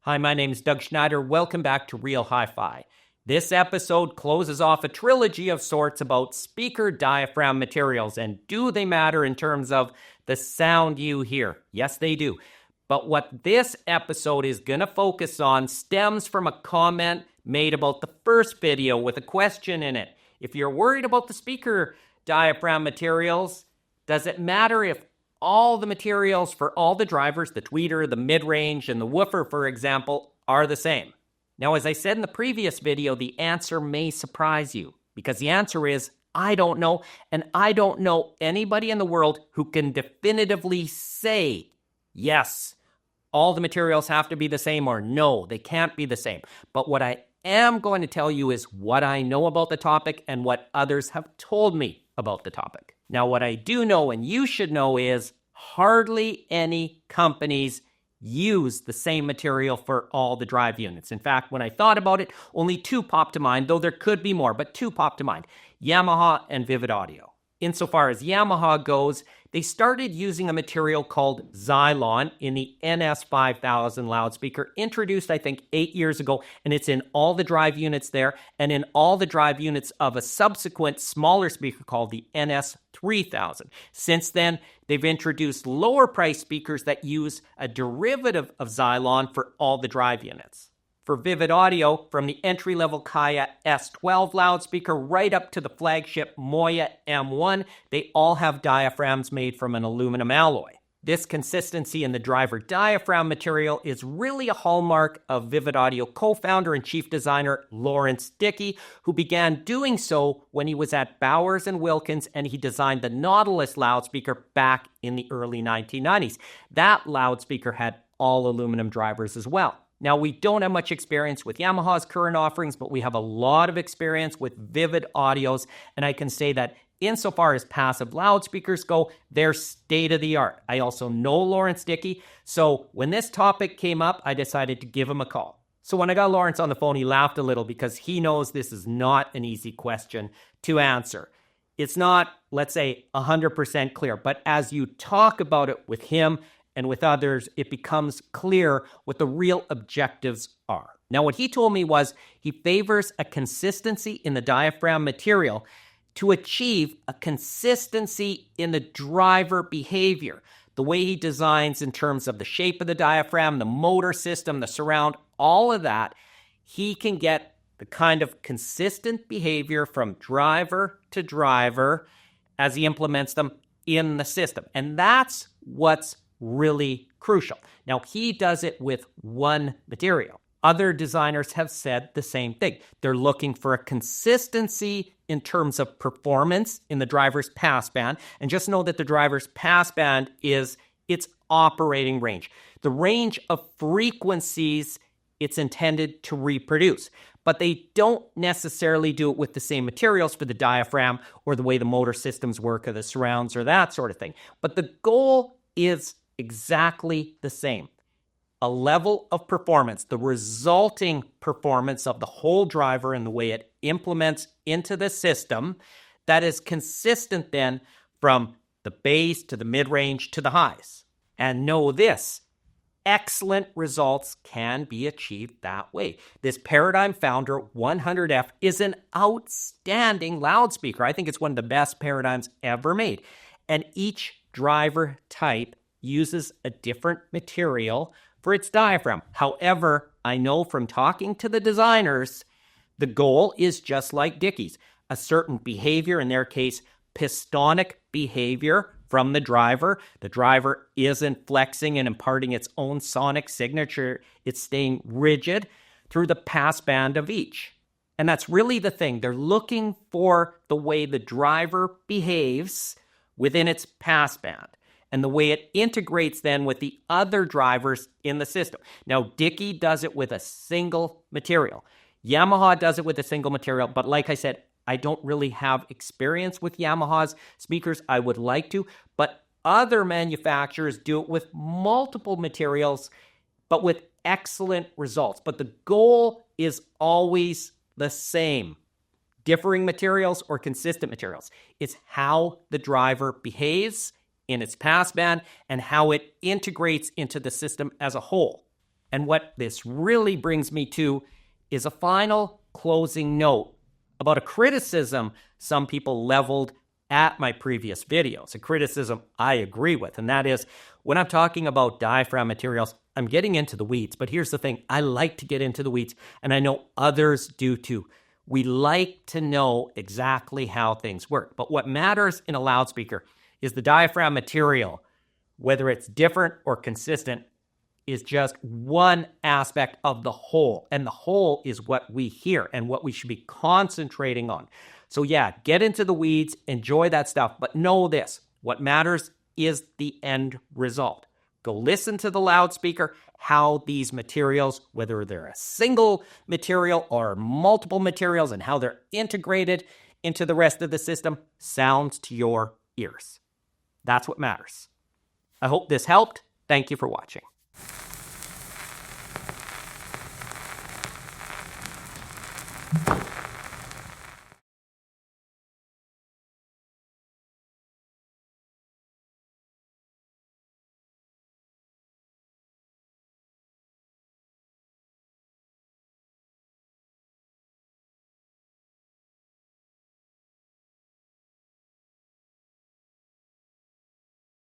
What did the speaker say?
Hi, my name is Doug Schneider. Welcome back to Real Hi-Fi. This episode closes off a trilogy of sorts about speaker diaphragm materials, and do they matter in terms of the sound you hear? Yes, they do. But what this episode is going to focus on stems from a comment made about the first video with a question in it. If you're worried about the speaker diaphragm materials, does it matter if all the materials for all the drivers, the tweeter, the mid-range, and the woofer, for example, are the same? Now, as I said in the previous video, the answer may surprise you, because the answer is, I don't know, and I don't know anybody in the world who can definitively say, yes, all the materials have to be the same, or no, they can't be the same. But what I am going to tell you is what I know about the topic and what others have told me about the topic. Now, what I do know and you should know is hardly any companies use the same material for all the drive units. In fact, when I thought about it, only two popped to mind, though there could be more, but two popped to mind: Yamaha and Vivid Audio. Insofar as Yamaha goes, they started using a material called Xylon in the NS5000 loudspeaker, introduced, I think, 8 years ago, and it's in all the drive units there, and in all the drive units of a subsequent smaller speaker called the NS3000. Since then, they've introduced lower-priced speakers that use a derivative of Xylon for all the drive units. For Vivid Audio, from the entry-level Kaya S12 loudspeaker right up to the flagship Moya M1, they all have diaphragms made from an aluminum alloy. This consistency in the driver diaphragm material is really a hallmark of Vivid Audio co-founder and chief designer Lawrence Dickey, who began doing so when he was at Bowers and Wilkins, and he designed the Nautilus loudspeaker back in the early 1990s. That loudspeaker had all aluminum drivers as well. Now, we don't have much experience with Yamaha's current offerings, but we have a lot of experience with Vivid Audios, and I can say that insofar as passive loudspeakers go, they're state-of-the-art. I also know Lawrence Dickey, so when this topic came up, I decided to give him a call. So when I got Lawrence on the phone, he laughed a little because he knows this is not an easy question to answer. It's not, let's say, 100% clear, but as you talk about it with him and with others, it becomes clear what the real objectives are. Now, what he told me was he favors a consistency in the diaphragm material to achieve a consistency in the driver behavior. The way he designs in terms of the shape of the diaphragm, the motor system, the surround, all of that, he can get the kind of consistent behavior from driver to driver as he implements them in the system. And that's what's really crucial. Now, he does it with one material. Other designers have said the same thing. They're looking for a consistency in terms of performance in the driver's passband. And just know that the driver's passband is its operating range, the range of frequencies it's intended to reproduce. But they don't necessarily do it with the same materials for the diaphragm or the way the motor systems work or the surrounds or that sort of thing. But the goal is exactly the same. A level of performance, the resulting performance of the whole driver and the way it implements into the system that is consistent then from the bass to the mid-range to the highs. And know this, excellent results can be achieved that way. This Paradigm Founder 100F is an outstanding loudspeaker. I think it's one of the best Paradigms ever made. And each driver type uses a different material for its diaphragm. However, I know from talking to the designers, the goal is just like Dickey's, a certain behavior, in their case, pistonic behavior from the driver. The driver isn't flexing and imparting its own sonic signature. It's staying rigid through the passband of each. And that's really the thing. They're looking for the way the driver behaves within its passband and the way it integrates then with the other drivers in the system. Now, Dickey does it with a single material. Yamaha does it with a single material, but like I said, I don't really have experience with Yamaha's speakers. I would like to, but other manufacturers do it with multiple materials, but with excellent results. But the goal is always the same. Differing materials or consistent materials. It's how the driver behaves in its passband and how it integrates into the system as a whole. And what this really brings me to is a final closing note about a criticism some people leveled at my previous videos, a criticism I agree with, and that is when I'm talking about diaphragm materials, I'm getting into the weeds. But here's the thing, I like to get into the weeds, and I know others do too. We like to know exactly how things work. But what matters in a loudspeaker is the diaphragm material, whether it's different or consistent, is just one aspect of the whole. And the whole is what we hear and what we should be concentrating on. So yeah, get into the weeds, enjoy that stuff, but know this, what matters is the end result. Go listen to the loudspeaker, how these materials, whether they're a single material or multiple materials, and how they're integrated into the rest of the system, sounds to your ears. That's what matters. I hope this helped. Thank you for watching.